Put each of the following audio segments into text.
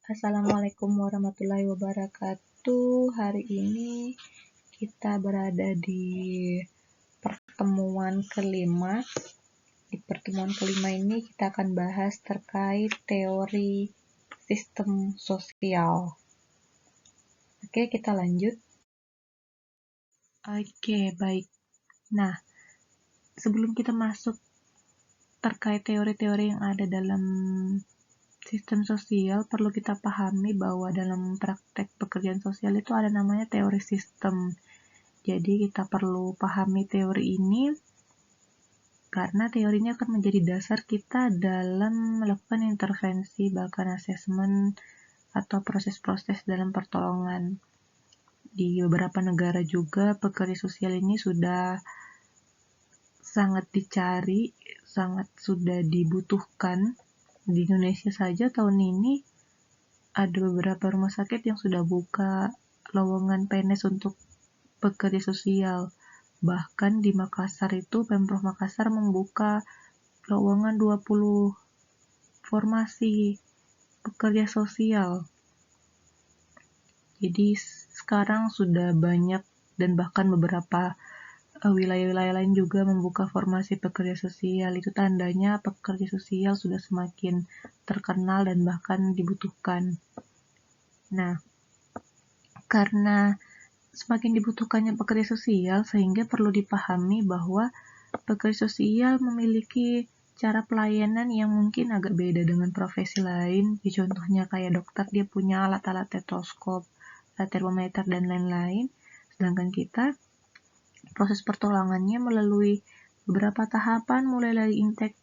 Assalamualaikum warahmatullahi wabarakatuh. Hari ini kita berada di pertemuan kelima. Di pertemuan kelima ini kita akan bahas terkait teori sistem sosial. Oke, kita lanjut. Oke, baik. Nah, sebelum kita masuk terkait teori-teori yang ada dalam sistem sosial, perlu kita pahami bahwa dalam praktek pekerjaan sosial itu ada namanya teori sistem. Jadi kita perlu pahami teori ini karena teorinya akan menjadi dasar kita dalam melakukan intervensi, bahkan asesmen atau proses-proses dalam pertolongan. Di beberapa negara juga pekerja sosial ini sudah sangat dicari, sangat sudah dibutuhkan. Di Indonesia saja tahun ini ada beberapa rumah sakit yang sudah buka lowongan PNS untuk pekerja sosial. Bahkan di Makassar itu, Pemprov Makassar membuka lowongan 20 formasi pekerja sosial. Jadi sekarang sudah banyak dan bahkan beberapa wilayah-wilayah lain juga membuka formasi pekerja sosial. Itu tandanya pekerja sosial sudah semakin terkenal dan bahkan dibutuhkan. Nah, karena semakin dibutuhkannya pekerja sosial, sehingga perlu dipahami bahwa pekerja sosial memiliki cara pelayanan yang mungkin agak beda dengan profesi lain. Contohnya kayak dokter, dia punya alat-alat stetoskop, termometer, dan lain-lain. Sedangkan kita, proses pertolongannya melalui beberapa tahapan, mulai dari intake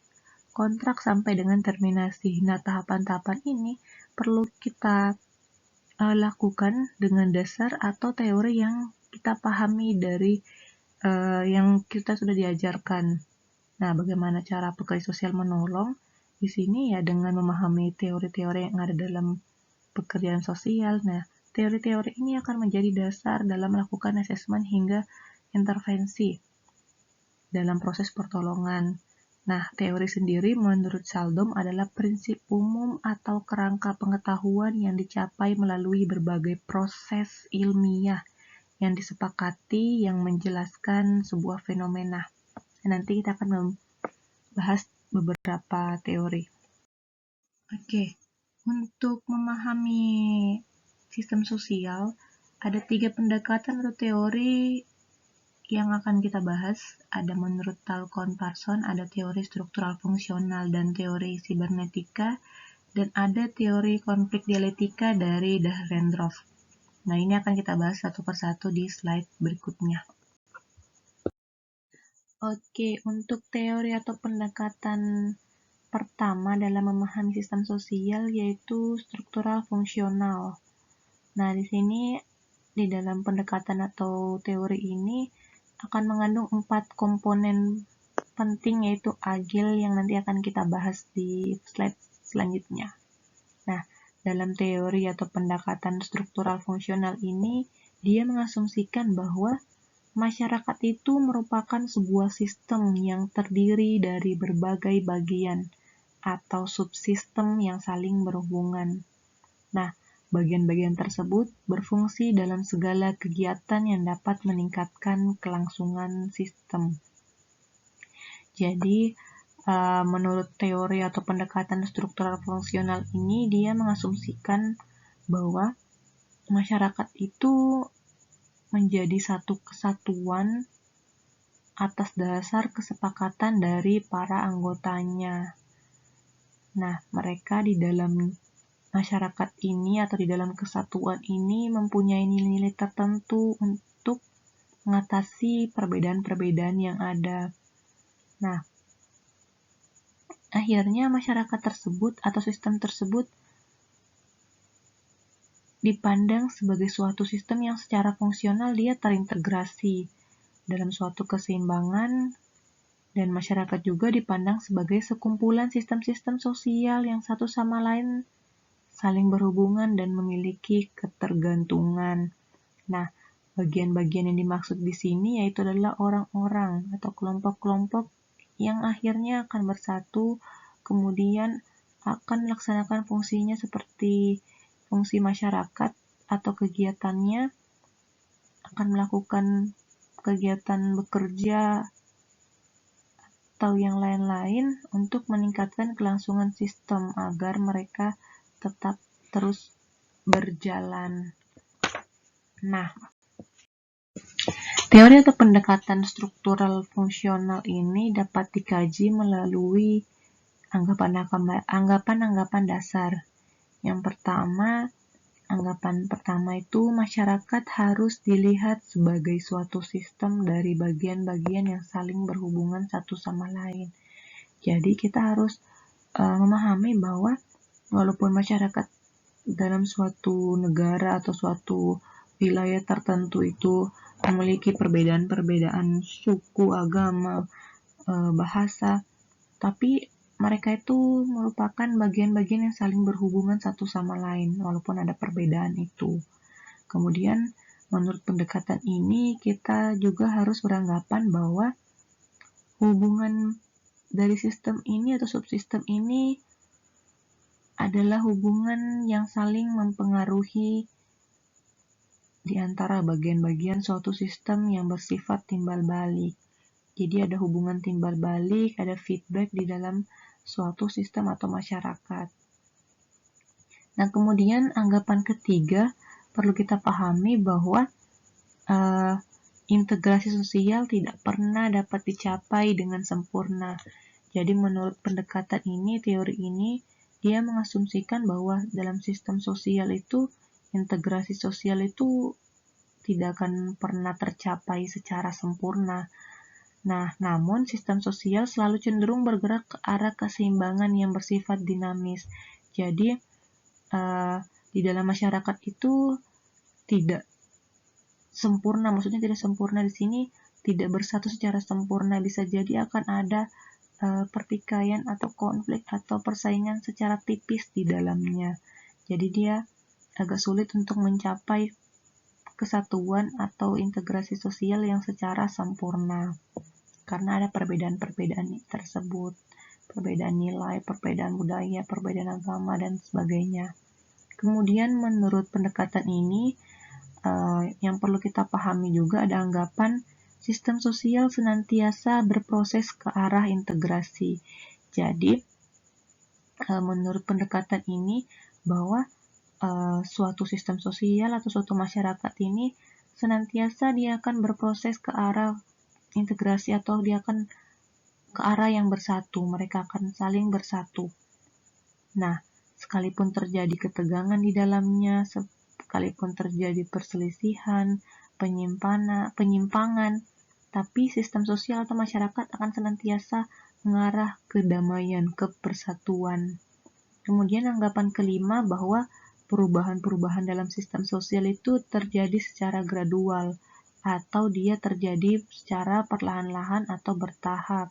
kontrak sampai dengan terminasi. Nah, tahapan-tahapan ini perlu kita lakukan dengan dasar atau teori yang kita pahami dari yang kita sudah diajarkan. Nah, bagaimana cara pekerja sosial menolong? Di sini ya dengan memahami teori-teori yang ada dalam pekerjaan sosial. Nah, teori-teori ini akan menjadi dasar dalam melakukan asesmen hingga intervensi dalam proses pertolongan. Nah, teori sendiri menurut Saldom adalah prinsip umum atau kerangka pengetahuan yang dicapai melalui berbagai proses ilmiah yang disepakati yang menjelaskan sebuah fenomena. Nanti kita akan membahas beberapa teori. Oke, untuk memahami sistem sosial, ada 3 pendekatan atau teori yang akan kita bahas. Ada menurut Talcott Parsons, ada teori struktural fungsional dan teori sibernetika, dan ada teori konflik dialektika dari Dahrendorf. Nah, ini akan kita bahas satu persatu di slide berikutnya. Oke, untuk teori atau pendekatan pertama dalam memahami sistem sosial yaitu struktural fungsional. Nah, di sini di dalam pendekatan atau teori ini akan mengandung 4 komponen penting yaitu agil yang nanti akan kita bahas di slide selanjutnya. Nah, dalam teori atau pendekatan struktural fungsional ini, dia mengasumsikan bahwa masyarakat itu merupakan sebuah sistem yang terdiri dari berbagai bagian atau subsistem yang saling berhubungan. Nah, bagian-bagian tersebut berfungsi dalam segala kegiatan yang dapat meningkatkan kelangsungan sistem. Jadi, menurut teori atau pendekatan struktural fungsional ini, dia mengasumsikan bahwa masyarakat itu menjadi satu kesatuan atas dasar kesepakatan dari para anggotanya. Nah, mereka di dalam masyarakat ini atau di dalam kesatuan ini mempunyai nilai-nilai tertentu untuk mengatasi perbedaan-perbedaan yang ada. Nah, akhirnya masyarakat tersebut atau sistem tersebut dipandang sebagai suatu sistem yang secara fungsional dia terintegrasi dalam suatu keseimbangan, dan masyarakat juga dipandang sebagai sekumpulan sistem-sistem sosial yang satu sama lain saling berhubungan dan memiliki ketergantungan. Nah, bagian-bagian yang dimaksud di sini yaitu adalah orang-orang atau kelompok-kelompok yang akhirnya akan bersatu, kemudian akan melaksanakan fungsinya seperti fungsi masyarakat atau kegiatannya akan melakukan kegiatan bekerja atau yang lain-lain untuk meningkatkan kelangsungan sistem agar mereka tetap terus berjalan. Nah, teori atau pendekatan struktural fungsional ini dapat dikaji melalui anggapan-anggapan dasar. Yang pertama, anggapan pertama itu masyarakat harus dilihat sebagai suatu sistem dari bagian-bagian yang saling berhubungan satu sama lain. Jadi kita harus memahami bahwa walaupun masyarakat dalam suatu negara atau suatu wilayah tertentu itu memiliki perbedaan-perbedaan suku, agama, bahasa, tapi mereka itu merupakan bagian-bagian yang saling berhubungan satu sama lain walaupun ada perbedaan itu. Kemudian menurut pendekatan ini kita juga harus beranggapan bahwa hubungan dari sistem ini atau subsistem ini adalah hubungan yang saling mempengaruhi di antara bagian-bagian suatu sistem yang bersifat timbal balik. Jadi ada hubungan timbal balik, ada feedback di dalam suatu sistem atau masyarakat. Nah, kemudian anggapan ketiga perlu kita pahami bahwa integrasi sosial tidak pernah dapat dicapai dengan sempurna. Jadi menurut pendekatan ini, teori ini, dia mengasumsikan bahwa dalam sistem sosial itu, integrasi sosial itu tidak akan pernah tercapai secara sempurna. Nah, namun sistem sosial selalu cenderung bergerak ke arah keseimbangan yang bersifat dinamis. Jadi, di dalam masyarakat itu tidak sempurna, maksudnya tidak sempurna di sini tidak bersatu secara sempurna. Bisa jadi akan ada pertikaian atau konflik atau persaingan secara tipis di dalamnya. Jadi dia agak sulit untuk mencapai kesatuan atau integrasi sosial yang secara sempurna. Karena ada perbedaan-perbedaan tersebut, perbedaan nilai, perbedaan budaya, perbedaan agama, dan sebagainya. Kemudian menurut pendekatan ini, yang perlu kita pahami juga ada anggapan sistem sosial senantiasa berproses ke arah integrasi. Jadi, menurut pendekatan ini bahwa suatu sistem sosial atau suatu masyarakat ini senantiasa dia akan berproses ke arah integrasi atau dia akan ke arah yang bersatu, mereka akan saling bersatu. Nah, sekalipun terjadi ketegangan di dalamnya, sekalipun terjadi perselisihan, penyimpangan, tapi sistem sosial atau masyarakat akan senantiasa mengarah ke damaian, ke persatuan. Kemudian anggapan kelima bahwa perubahan-perubahan dalam sistem sosial itu terjadi secara gradual, atau dia terjadi secara perlahan-lahan atau bertahap.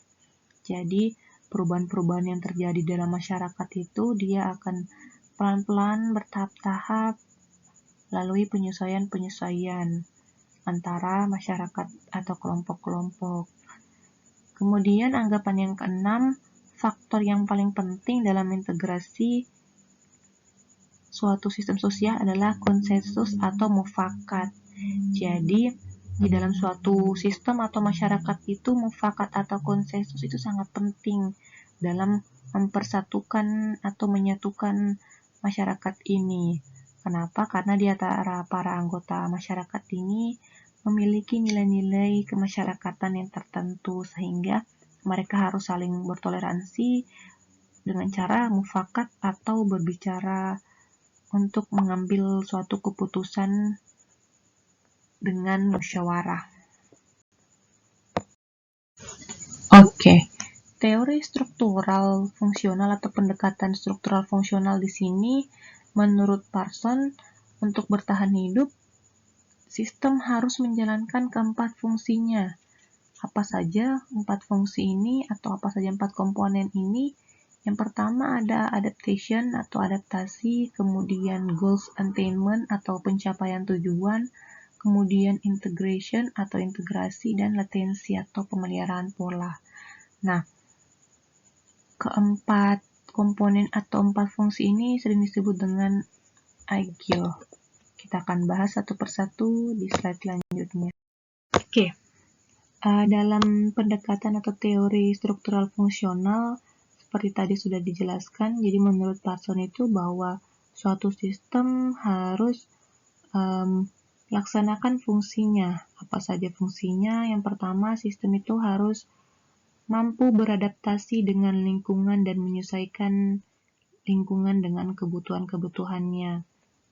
Jadi, perubahan-perubahan yang terjadi dalam masyarakat itu dia akan pelan-pelan bertahap-tahap melalui penyesuaian-penyesuaian antara masyarakat atau kelompok-kelompok. Kemudian anggapan yang keenam, faktor yang paling penting dalam integrasi suatu sistem sosial adalah konsensus atau mufakat. Jadi, di dalam suatu sistem atau masyarakat itu mufakat atau konsensus itu sangat penting dalam mempersatukan atau menyatukan masyarakat ini. Kenapa? Karena di antara para anggota masyarakat ini memiliki nilai-nilai kemasyarakatan yang tertentu sehingga mereka harus saling bertoleransi dengan cara mufakat atau berbicara untuk mengambil suatu keputusan dengan musyawarah. Oke, teori struktural fungsional atau pendekatan struktural fungsional di sini, menurut Parson, untuk bertahan hidup, sistem harus menjalankan keempat fungsinya. Apa saja empat fungsi ini atau apa saja empat komponen ini? Yang pertama ada adaptation atau adaptasi, kemudian goals attainment atau pencapaian tujuan, kemudian integration atau integrasi, dan latensi atau pemeliharaan pola. Nah, keempat komponen atau empat fungsi ini sering disebut dengan Agile. Kita akan bahas satu persatu di slide selanjutnya. Oke, dalam pendekatan atau teori struktural fungsional, seperti tadi sudah dijelaskan, jadi menurut Parson itu bahwa suatu sistem harus laksanakan fungsinya. Apa saja fungsinya? Yang pertama, sistem itu harus mampu beradaptasi dengan lingkungan dan menyesuaikan lingkungan dengan kebutuhan-kebutuhannya.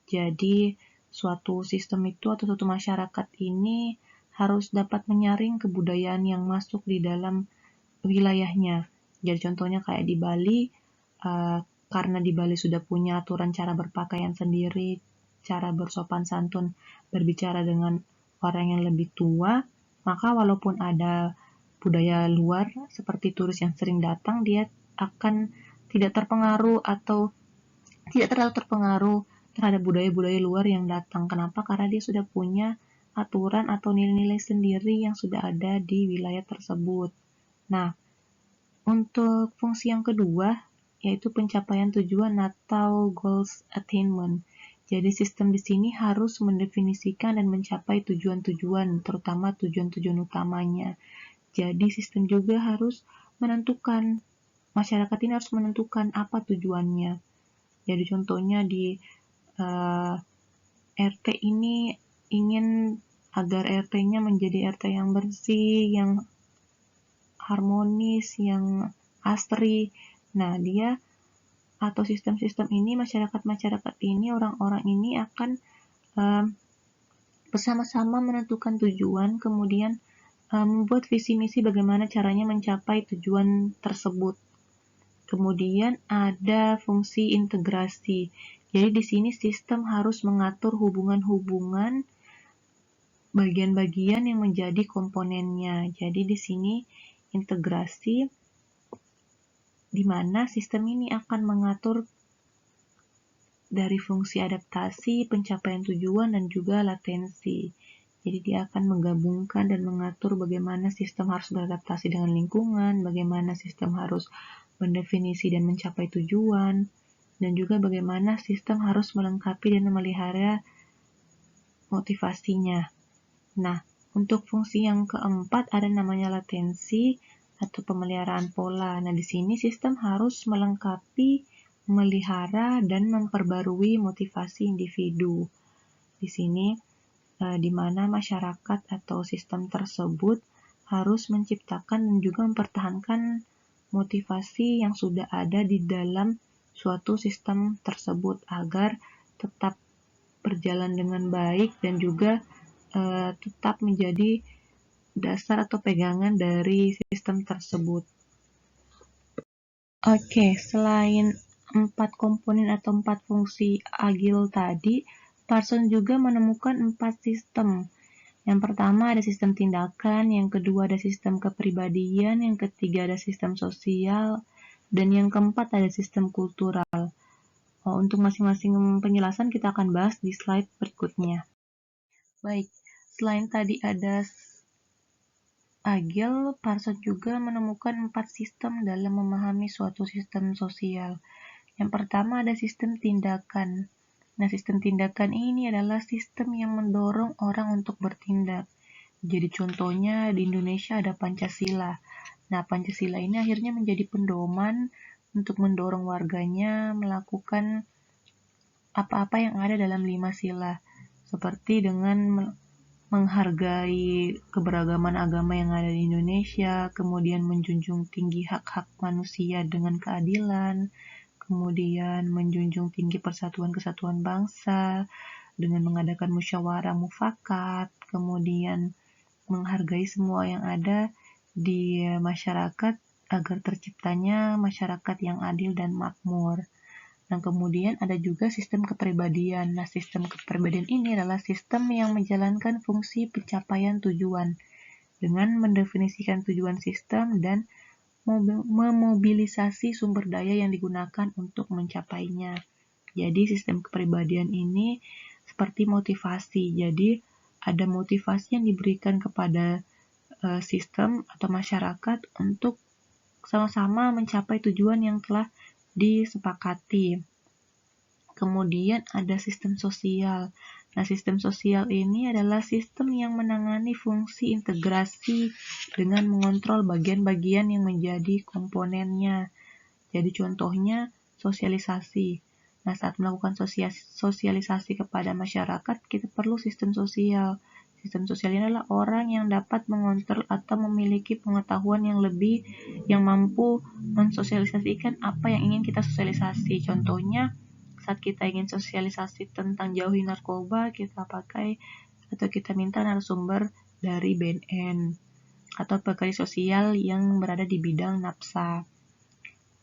Jadi, suatu sistem itu atau suatu masyarakat ini harus dapat menyaring kebudayaan yang masuk di dalam wilayahnya. Jadi contohnya kayak di Bali, karena di Bali sudah punya aturan cara berpakaian sendiri, cara bersopan santun, berbicara dengan orang yang lebih tua, maka walaupun ada budaya luar seperti turis yang sering datang, dia akan tidak terpengaruh atau tidak terlalu terpengaruh terhadap budaya-budaya luar yang datang. Kenapa? Karena dia sudah punya aturan atau nilai-nilai sendiri yang sudah ada di wilayah tersebut. Nah, untuk fungsi yang kedua, yaitu pencapaian tujuan atau goals attainment. Jadi sistem di sini harus mendefinisikan dan mencapai tujuan-tujuan, terutama tujuan-tujuan utamanya. Jadi sistem juga harus menentukan, masyarakat ini harus menentukan apa tujuannya. Jadi contohnya di RT ini ingin agar RT-nya menjadi RT yang bersih, yang harmonis, yang asri. Nah, dia atau sistem-sistem ini, masyarakat-masyarakat ini, orang-orang ini akan bersama-sama menentukan tujuan, kemudian membuat visi misi bagaimana caranya mencapai tujuan tersebut. Kemudian ada fungsi integrasi. Jadi di sini sistem harus mengatur hubungan-hubungan bagian-bagian yang menjadi komponennya. Jadi di sini integrasi di mana sistem ini akan mengatur dari fungsi adaptasi, pencapaian tujuan, dan juga latensi. Jadi dia akan menggabungkan dan mengatur bagaimana sistem harus beradaptasi dengan lingkungan, bagaimana sistem harus mendefinisi dan mencapai tujuan, dan juga bagaimana sistem harus melengkapi dan memelihara motivasinya. Nah, untuk fungsi yang keempat ada namanya latensi atau pemeliharaan pola. Nah, di sini sistem harus melengkapi, memelihara, dan memperbarui motivasi individu. Di sini, di mana masyarakat atau sistem tersebut harus menciptakan dan juga mempertahankan motivasi yang sudah ada di dalam suatu sistem tersebut agar tetap berjalan dengan baik dan juga tetap menjadi dasar atau pegangan dari sistem tersebut. Oke, selain 4 komponen atau 4 fungsi Agile tadi, Parson juga menemukan 4 sistem. Yang pertama ada sistem tindakan, yang kedua ada sistem kepribadian, yang ketiga ada sistem sosial, dan yang keempat ada sistem kultural. Untuk masing-masing penjelasan kita akan bahas di slide berikutnya. Baik, selain tadi ada Agile, Parson juga menemukan 4 sistem dalam memahami suatu sistem sosial. Yang pertama ada sistem tindakan. Nah, sistem tindakan ini adalah sistem yang mendorong orang untuk bertindak. Jadi contohnya di Indonesia ada Pancasila. Nah, Pancasila ini akhirnya menjadi pedoman untuk mendorong warganya melakukan apa-apa yang ada dalam 5 sila. Seperti dengan menghargai keberagaman agama yang ada di Indonesia, kemudian menjunjung tinggi hak-hak manusia dengan keadilan, kemudian menjunjung tinggi persatuan kesatuan bangsa dengan mengadakan musyawarah mufakat, kemudian menghargai semua yang ada di masyarakat agar terciptanya masyarakat yang adil dan makmur. Nah, kemudian ada juga sistem kepribadian. Nah, sistem kepribadian ini adalah sistem yang menjalankan fungsi pencapaian tujuan dengan mendefinisikan tujuan sistem dan memobilisasi sumber daya yang digunakan untuk mencapainya. Jadi, sistem kepribadian ini seperti motivasi. Jadi, ada motivasi yang diberikan kepada sistem atau masyarakat untuk sama-sama mencapai tujuan yang telah disepakati. Kemudian ada sistem sosial. Nah, sistem sosial ini adalah sistem yang menangani fungsi integrasi dengan mengontrol bagian-bagian yang menjadi komponennya. Jadi contohnya sosialisasi. Nah, saat melakukan sosialisasi kepada masyarakat, kita perlu sistem sosial. Sistem sosial ini adalah orang yang dapat mengontrol atau memiliki pengetahuan yang lebih, yang mampu mensosialisasikan apa yang ingin kita sosialisasi. Contohnya, saat kita ingin sosialisasi tentang jauhi narkoba, kita pakai atau kita minta narasumber dari BNN atau pekerja sosial yang berada di bidang NAPSA.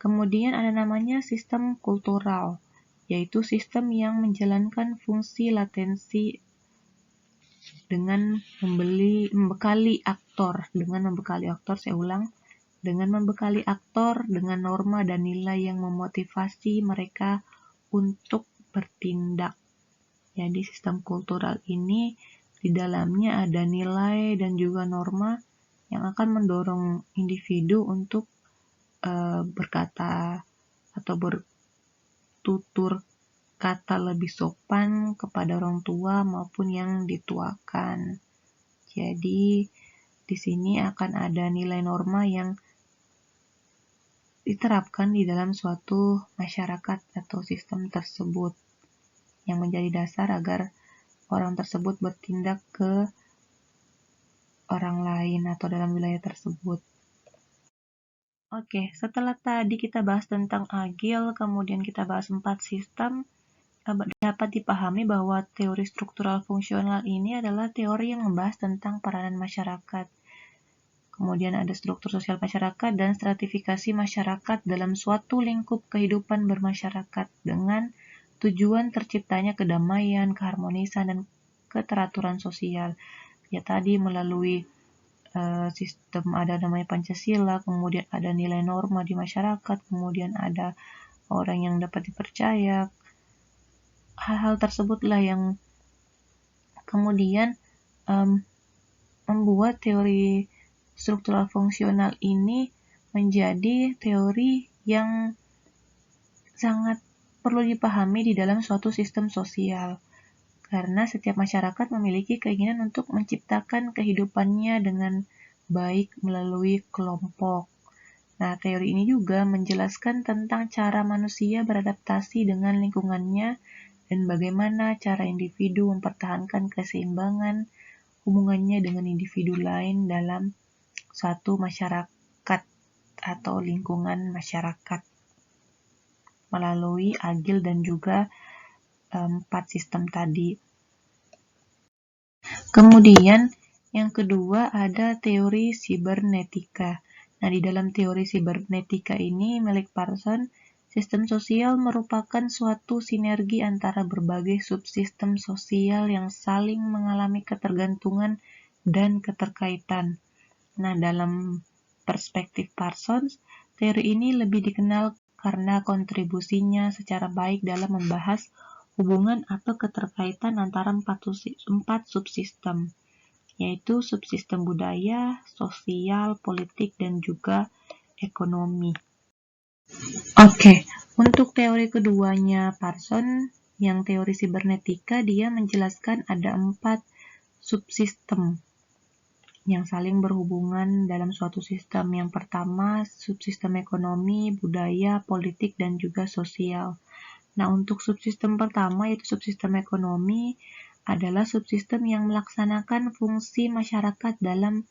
Kemudian ada namanya sistem kultural, yaitu sistem yang menjalankan fungsi latensi dengan membekali aktor dengan norma dan nilai yang memotivasi mereka untuk bertindak. Jadi sistem kultural ini di dalamnya ada nilai dan juga norma yang akan mendorong individu untuk berkata atau bertutur kata lebih sopan kepada orang tua maupun yang dituakan. Jadi di sini akan ada nilai norma yang diterapkan di dalam suatu masyarakat atau sistem tersebut yang menjadi dasar agar orang tersebut bertindak ke orang lain atau dalam wilayah tersebut. Oke, setelah tadi kita bahas tentang Agile, kemudian kita bahas 4 sistem, dapat dipahami bahwa teori struktural fungsional ini adalah teori yang membahas tentang peranan masyarakat. Kemudian ada struktur sosial masyarakat dan stratifikasi masyarakat dalam suatu lingkup kehidupan bermasyarakat dengan tujuan terciptanya kedamaian, keharmonisan, dan keteraturan sosial. Ya tadi melalui sistem ada namanya Pancasila, kemudian ada nilai norma di masyarakat, kemudian ada orang yang dapat dipercaya. Hal-hal tersebutlah yang kemudian membuat teori struktural fungsional ini menjadi teori yang sangat perlu dipahami di dalam suatu sistem sosial. Karena setiap masyarakat memiliki keinginan untuk menciptakan kehidupannya dengan baik melalui kelompok. Nah, teori ini juga menjelaskan tentang cara manusia beradaptasi dengan lingkungannya dan bagaimana cara individu mempertahankan keseimbangan hubungannya dengan individu lain dalam suatu masyarakat atau lingkungan masyarakat melalui Agile dan juga 4 sistem tadi. Kemudian yang kedua ada teori sibernetika. Nah, di dalam teori sibernetika ini milik Parsons, sistem sosial merupakan suatu sinergi antara berbagai subsistem sosial yang saling mengalami ketergantungan dan keterkaitan. Nah, dalam perspektif Parsons, teori ini lebih dikenal karena kontribusinya secara baik dalam membahas hubungan atau keterkaitan antara 4 subsistem, yaitu subsistem budaya, sosial, politik, dan juga ekonomi. Oke, untuk teori keduanya Parsons, yang teori sibernetika, dia menjelaskan ada 4 subsistem yang saling berhubungan dalam suatu sistem. Yang pertama, subsistem ekonomi, budaya, politik, dan juga sosial. Nah, untuk subsistem pertama, yaitu subsistem ekonomi, adalah subsistem yang melaksanakan fungsi masyarakat dalam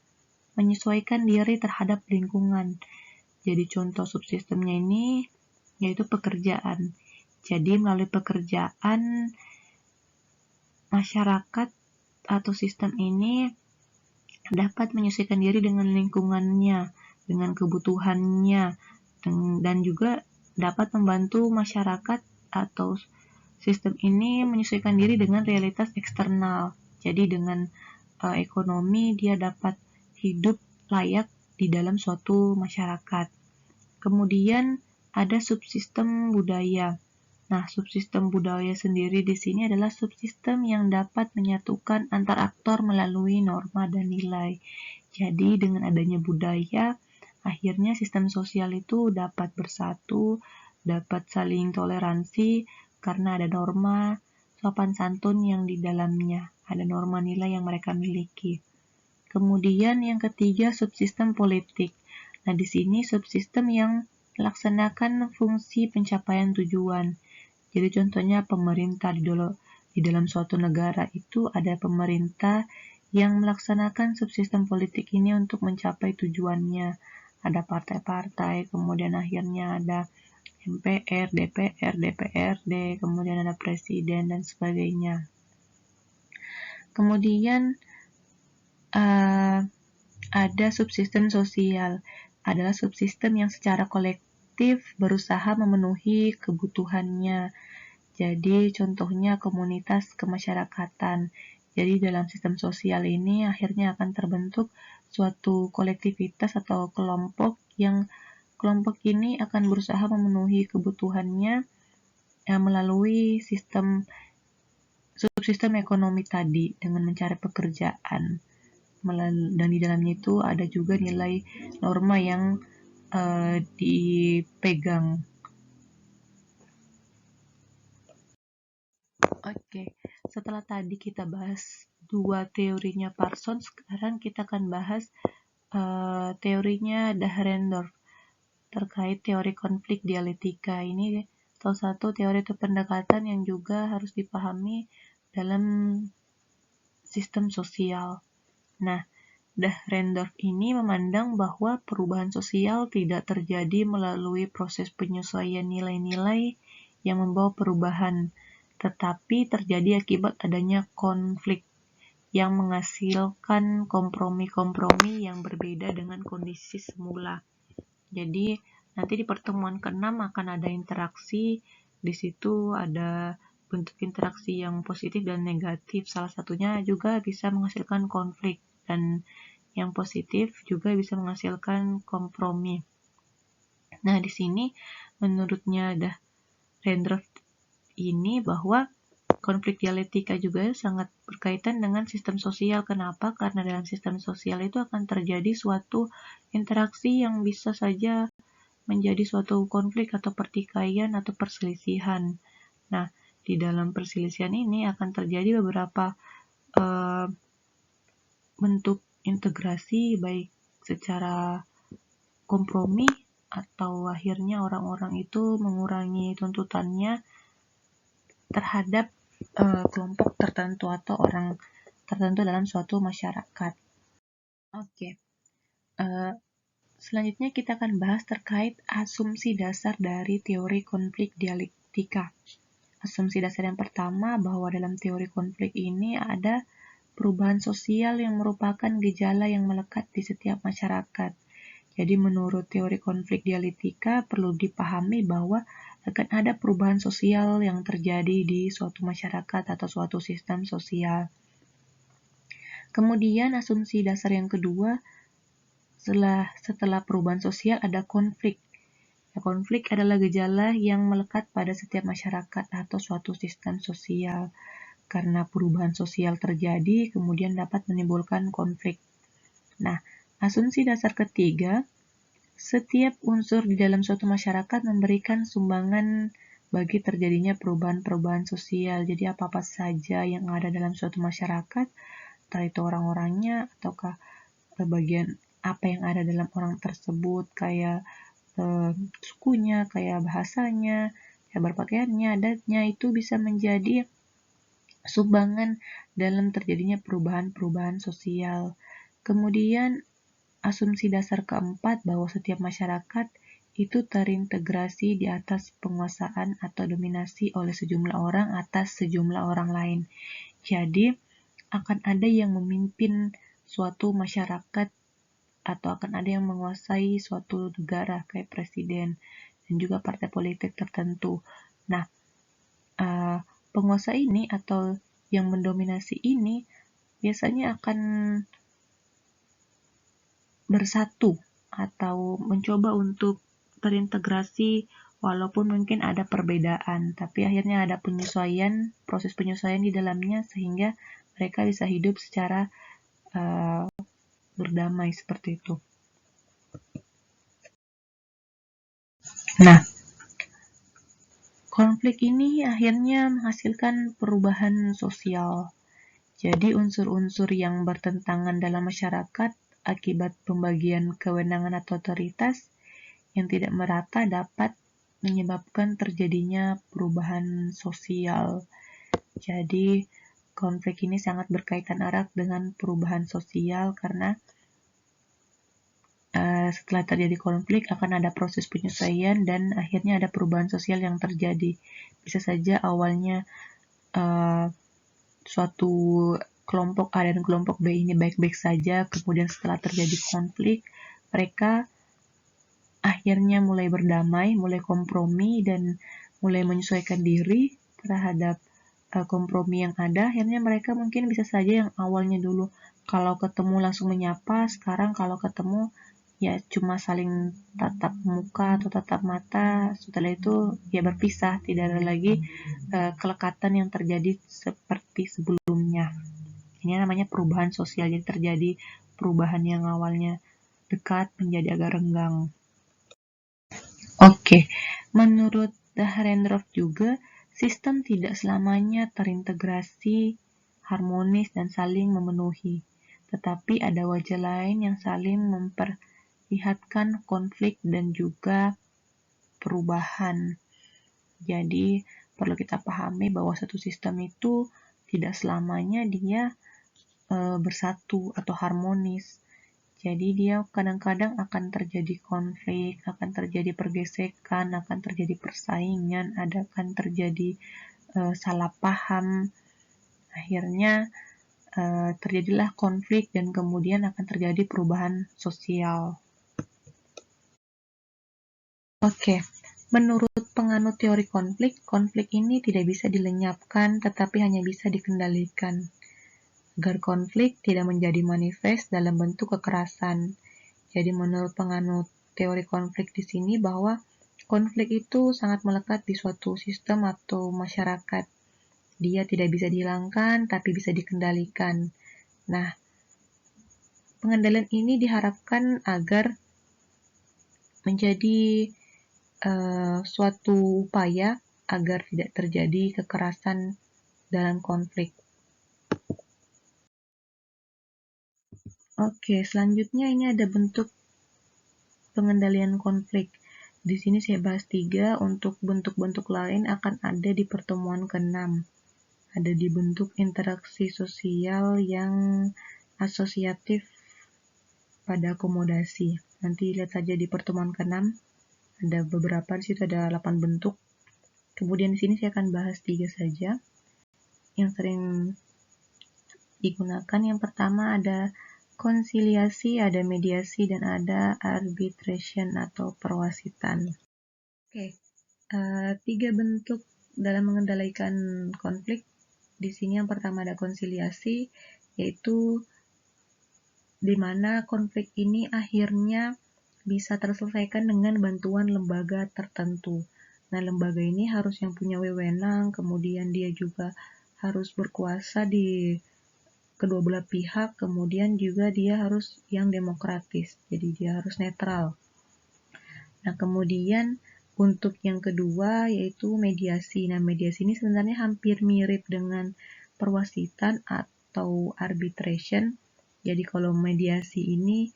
menyesuaikan diri terhadap lingkungan. Jadi, contoh subsistemnya ini yaitu pekerjaan. Jadi, melalui pekerjaan, masyarakat atau sistem ini dapat menyesuaikan diri dengan lingkungannya, dengan kebutuhannya, dan juga dapat membantu masyarakat atau sistem ini menyesuaikan diri dengan realitas eksternal. Jadi dengan ekonomi dia dapat hidup layak di dalam suatu masyarakat. Kemudian ada subsistem budaya. Nah, subsistem budaya sendiri di sini adalah subsistem yang dapat menyatukan antar aktor melalui norma dan nilai. Jadi, dengan adanya budaya, akhirnya sistem sosial itu dapat bersatu, dapat saling toleransi, karena ada norma sopan santun yang di dalamnya, ada norma nilai yang mereka miliki. Kemudian yang ketiga, subsistem politik. Nah, di sini subsistem yang melaksanakan fungsi pencapaian tujuan. Jadi contohnya pemerintah di dalam suatu negara itu ada pemerintah yang melaksanakan subsistem politik ini untuk mencapai tujuannya. Ada partai-partai, kemudian akhirnya ada MPR, DPR, DPRD, kemudian ada presiden dan sebagainya. Kemudian ada subsistem sosial, adalah subsistem yang secara kolektif berusaha memenuhi kebutuhannya. Jadi contohnya komunitas kemasyarakatan. Jadi dalam sistem sosial ini akhirnya akan terbentuk suatu kolektivitas atau kelompok yang kelompok ini akan berusaha memenuhi kebutuhannya melalui subsistem ekonomi tadi dengan mencari pekerjaan. Dan di dalamnya itu ada juga nilai norma yang dipegang. Oke, setelah tadi kita bahas dua teorinya Parsons, sekarang kita akan bahas teorinya Dahrendorf terkait teori konflik dialektika. Ini salah satu teori atau pendekatan yang juga harus dipahami dalam sistem sosial. Nah, Dahrendorf ini memandang bahwa perubahan sosial tidak terjadi melalui proses penyesuaian nilai-nilai yang membawa perubahan, tetapi terjadi akibat adanya konflik yang menghasilkan kompromi-kompromi yang berbeda dengan kondisi semula. Jadi, nanti di pertemuan ke-6 akan ada interaksi, di situ ada bentuk interaksi yang positif dan negatif. Salah satunya juga bisa menghasilkan konflik, dan yang positif juga bisa menghasilkan kompromi. Nah, di sini menurutnya Dahrendorf ini bahwa konflik dialektika juga sangat berkaitan dengan sistem sosial. Kenapa? Karena dalam sistem sosial itu akan terjadi suatu interaksi yang bisa saja menjadi suatu konflik atau pertikaian atau perselisihan. Nah, di dalam perselisihan ini akan terjadi beberapa bentuk integrasi, baik secara kompromi atau akhirnya orang-orang itu mengurangi tuntutannya terhadap kelompok tertentu atau orang tertentu dalam suatu masyarakat. Oke. Selanjutnya kita akan bahas terkait asumsi dasar dari teori konflik dialektika. Asumsi dasar yang pertama bahwa dalam teori konflik ini ada perubahan sosial yang merupakan gejala yang melekat di setiap masyarakat. Jadi menurut teori konflik dialektika perlu dipahami bahwa akan ada perubahan sosial yang terjadi di suatu masyarakat atau suatu sistem sosial. Kemudian asumsi dasar yang kedua, setelah perubahan sosial ada konflik. Konflik adalah gejala yang melekat pada setiap masyarakat atau suatu sistem sosial. Karena perubahan sosial terjadi, kemudian dapat menimbulkan konflik. Nah, asumsi dasar ketiga, setiap unsur di dalam suatu masyarakat memberikan sumbangan bagi terjadinya perubahan-perubahan sosial. Jadi apa-apa saja yang ada dalam suatu masyarakat, entah itu orang-orangnya ataukah bagian apa yang ada dalam orang tersebut, kayak sukunya, kayak bahasanya, kayak berpakaiannya, adatnya, itu bisa menjadi sumbangan dalam terjadinya perubahan-perubahan sosial. Kemudian asumsi dasar keempat bahwa setiap masyarakat itu terintegrasi di atas penguasaan atau dominasi oleh sejumlah orang atas sejumlah orang lain. Jadi akan ada yang memimpin suatu masyarakat atau akan ada yang menguasai suatu negara kayak presiden dan juga partai politik tertentu. Nah, penguasa ini atau yang mendominasi ini biasanya akan bersatu atau mencoba untuk terintegrasi walaupun mungkin ada perbedaan, tapi akhirnya ada penyesuaian, proses penyesuaian di dalamnya sehingga mereka bisa hidup secara berdamai seperti itu. Nah, Konflik ini akhirnya menghasilkan perubahan sosial. Jadi unsur-unsur yang bertentangan dalam masyarakat akibat pembagian kewenangan atau otoritas yang tidak merata dapat menyebabkan terjadinya perubahan sosial. Jadi konflik ini sangat berkaitan erat dengan perubahan sosial karena setelah terjadi konflik akan ada proses penyesuaian dan akhirnya ada perubahan sosial yang terjadi. Bisa saja awalnya suatu kelompok A dan kelompok B ini baik-baik saja, kemudian setelah terjadi konflik, mereka akhirnya mulai berdamai, mulai kompromi, dan mulai menyesuaikan diri terhadap kompromi yang ada. Akhirnya mereka mungkin bisa saja yang awalnya dulu kalau ketemu langsung menyapa, sekarang kalau ketemu ya cuma saling tatap muka atau tatap mata, setelah itu ya berpisah, tidak ada lagi kelekatan yang terjadi seperti sebelumnya. Ini namanya perubahan sosial, jadi terjadi perubahan yang awalnya dekat menjadi agak renggang. Oke, menurut Dahrendorf juga, sistem tidak selamanya terintegrasi, harmonis, dan saling memenuhi. Tetapi ada wajah lain yang saling memperlihatkan konflik dan juga perubahan. Jadi, perlu kita pahami bahwa satu sistem itu tidak selamanya dia bersatu atau harmonis. Jadi dia kadang-kadang akan terjadi konflik, akan terjadi pergesekan, akan terjadi persaingan, akan terjadi salah paham. Akhirnya terjadilah konflik dan kemudian akan terjadi perubahan sosial. Oke, menurut penganut teori konflik, konflik ini tidak bisa dilenyapkan tetapi hanya bisa dikendalikan. Agar konflik tidak menjadi manifest dalam bentuk kekerasan. Jadi menurut penganut teori konflik di sini bahwa konflik itu sangat melekat di suatu sistem atau masyarakat. Dia tidak bisa dihilangkan tapi bisa dikendalikan. Nah, pengendalian ini diharapkan agar menjadi suatu upaya agar tidak terjadi kekerasan dalam konflik. Oke, selanjutnya ini ada bentuk pengendalian konflik. Di sini saya bahas 3, untuk bentuk-bentuk lain akan ada di pertemuan ke-6. Ada di bentuk interaksi sosial yang asosiatif pada akomodasi. Nanti lihat saja di pertemuan ke-6, ada beberapa, di situ ada 8 bentuk. Kemudian di sini saya akan bahas 3 saja. Yang sering digunakan yang pertama ada konsiliasi, ada mediasi, dan ada arbitration atau perwasitan. Oke, 3 bentuk dalam mengendalikan konflik. Di sini yang pertama ada konsiliasi, yaitu di mana konflik ini akhirnya bisa terselesaikan dengan bantuan lembaga tertentu. Nah, lembaga ini harus yang punya wewenang, kemudian dia juga harus berkuasa di kedua belah pihak, kemudian juga dia harus yang demokratis, jadi dia harus netral. Nah, kemudian untuk yang kedua yaitu mediasi. Nah, mediasi ini sebenarnya hampir mirip dengan perwasitan atau arbitration. Jadi kalau mediasi ini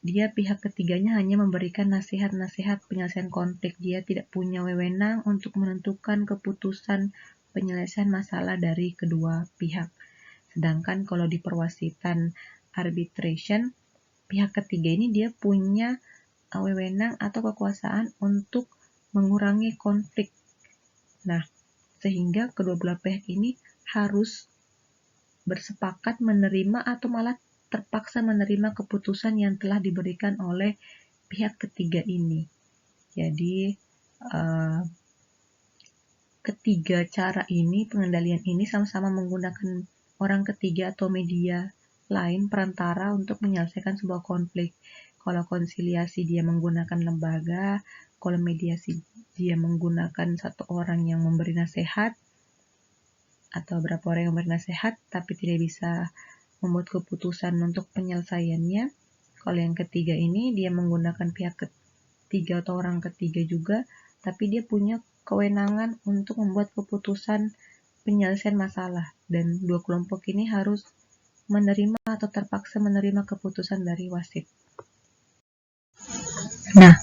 dia pihak ketiganya hanya memberikan nasihat-nasihat penyelesaian konflik. Dia tidak punya wewenang untuk menentukan keputusan penyelesaian masalah dari kedua pihak. Sedangkan kalau di perwasitan arbitration, pihak ketiga ini dia punya wewenang atau kekuasaan untuk mengurangi konflik. Nah, sehingga kedua belah pihak ini harus bersepakat menerima atau malah terpaksa menerima keputusan yang telah diberikan oleh pihak ketiga ini. Jadi, ketiga cara ini, pengendalian ini sama-sama menggunakan orang ketiga atau media lain perantara untuk menyelesaikan sebuah konflik. Kalau konsiliasi dia menggunakan lembaga, kalau mediasi dia menggunakan satu orang yang memberi nasihat atau beberapa orang yang memberi nasihat tapi tidak bisa membuat keputusan untuk penyelesaiannya. Kalau yang ketiga ini dia menggunakan pihak ketiga atau orang ketiga juga, tapi dia punya kewenangan untuk membuat keputusan penyelesaian masalah, dan dua kelompok ini harus menerima atau terpaksa menerima keputusan dari wasit. Nah,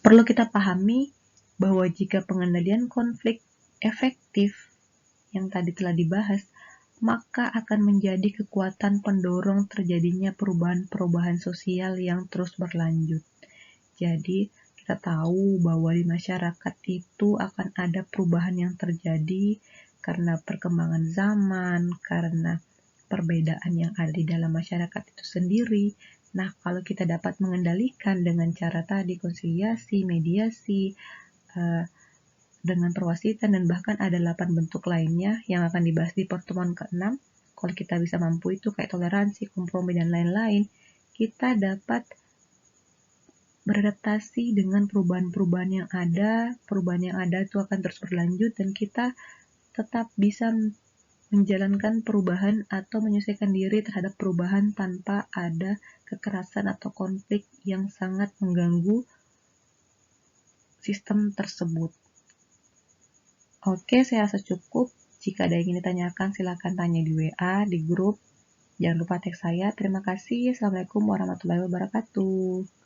perlu kita pahami bahwa jika pengendalian konflik efektif yang tadi telah dibahas, maka akan menjadi kekuatan pendorong terjadinya perubahan-perubahan sosial yang terus berlanjut. Jadi, kita tahu bahwa di masyarakat itu akan ada perubahan yang terjadi karena perkembangan zaman, karena perbedaan yang ada di dalam masyarakat itu sendiri. Nah, kalau kita dapat mengendalikan dengan cara tadi, konsiliasi, mediasi, dengan perwasitan, dan bahkan ada 8 bentuk lainnya yang akan dibahas di pertemuan ke-6. Kalau kita bisa mampu itu kayak toleransi, kompromi, dan lain-lain, kita dapat beradaptasi dengan perubahan-perubahan yang ada. Perubahan yang ada itu akan terus berlanjut dan kita tetap bisa menjalankan perubahan atau menyesuaikan diri terhadap perubahan tanpa ada kekerasan atau konflik yang sangat mengganggu sistem tersebut. Oke, saya rasa cukup. Jika ada yang ingin ditanyakan, silakan tanya di WA, di grup. Jangan lupa tag saya. Terima kasih. Assalamualaikum warahmatullahi wabarakatuh.